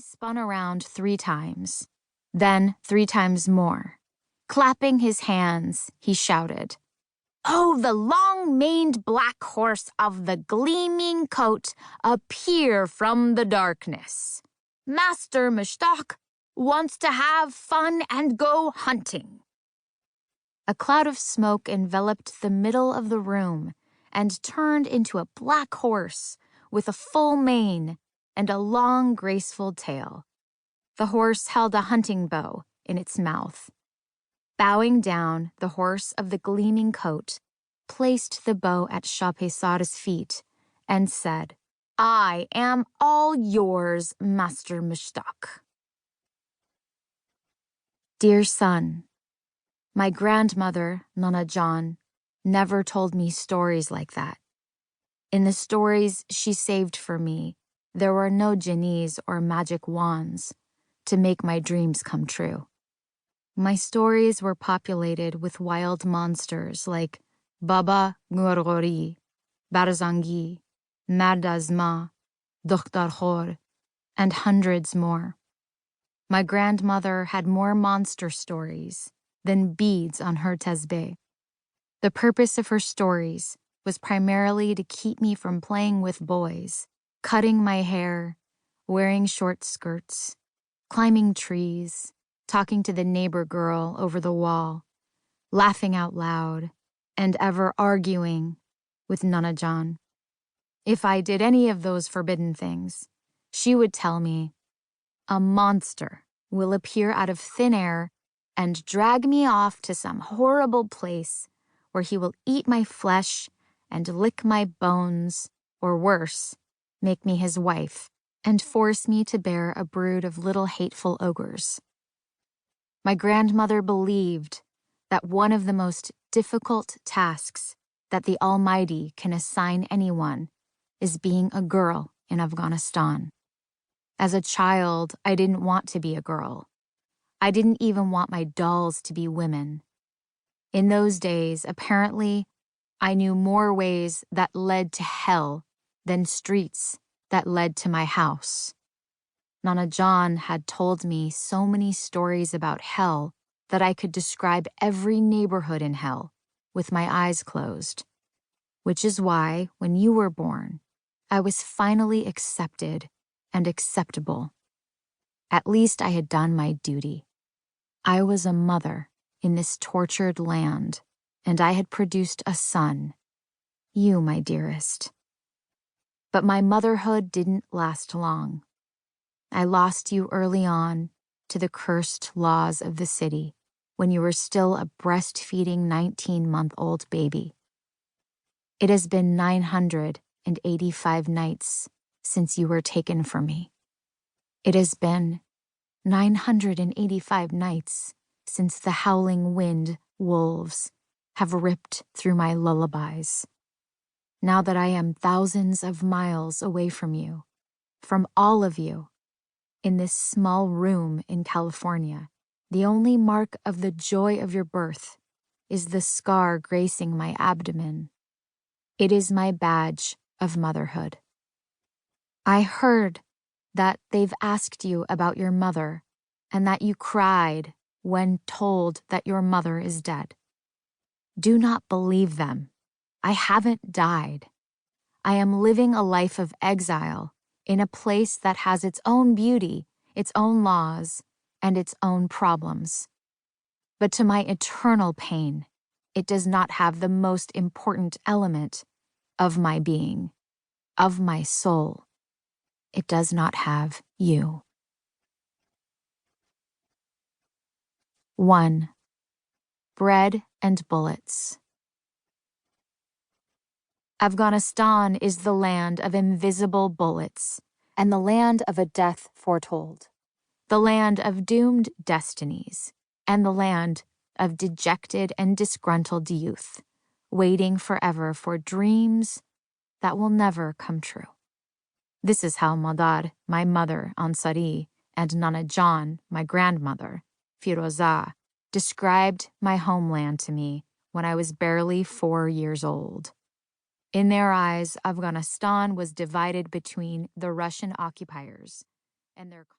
He spun around 3 times, then 3 times more. Clapping his hands, he shouted, "Oh, the long-maned black horse of the gleaming coat, appear from the darkness. Master Mushtaq wants to have fun and go hunting." A cloud of smoke enveloped the middle of the room and turned into a black horse with a full mane and a long, graceful tail. The horse held a hunting bow in its mouth. Bowing down, the horse of the gleaming coat placed the bow at Shahpesar's feet and said, "I am all yours, Master Mushtaq." Dear son, my grandmother, Nana Jan, never told me stories like that. In the stories she saved for me, there were no jinnis or magic wands to make my dreams come true. My stories were populated with wild monsters like Baba Ngorgori, Barzangi, Mardazma, Dokhtar Khor, and hundreds more. My grandmother had more monster stories than beads on her tesbih. The purpose of her stories was primarily to keep me from playing with boys, cutting my hair, wearing short skirts, climbing trees, talking to the neighbor girl over the wall, laughing out loud, and ever arguing with Nana Jan. If I did any of those forbidden things, she would tell me, "A monster will appear out of thin air and drag me off to some horrible place where he will eat my flesh and lick my bones, or worse, make me his wife and force me to bear a brood of little hateful ogres." My grandmother believed that one of the most difficult tasks that the Almighty can assign anyone is being a girl in Afghanistan. As a child, I didn't want to be a girl. I didn't even want my dolls to be women. In those days, apparently, I knew more ways that led to hell than streets that led to my house. Nana Jan had told me so many stories about hell that I could describe every neighborhood in hell with my eyes closed, which is why, when you were born, I was finally accepted and acceptable. At least I had done my duty. I was a mother in this tortured land, and I had produced a son, you, my dearest. But my motherhood didn't last long. I lost you early on to the cursed laws of the city when you were still a breastfeeding 19-month-old baby. It has been 985 nights since you were taken from me. It has been 985 nights since the howling wind wolves have ripped through my lullabies. Now that I am thousands of miles away from you, from all of you, in this small room in California, the only mark of the joy of your birth is the scar gracing my abdomen. It is my badge of motherhood. I heard that they've asked you about your mother and that you cried when told that your mother is dead. Do not believe them. I haven't died. I am living a life of exile in a place that has its own beauty, its own laws, and its own problems. But to my eternal pain, it does not have the most important element of my being, of my soul. It does not have you. 1. Bread and bullets. Afghanistan is the land of invisible bullets and the land of a death foretold, the land of doomed destinies, and the land of dejected and disgruntled youth, waiting forever for dreams that will never come true. This is how Madar, my mother, Ansari, and Nana Jan, my grandmother, Firoza, described my homeland to me when I was barely 4 years old. In their eyes, Afghanistan was divided between the Russian occupiers and their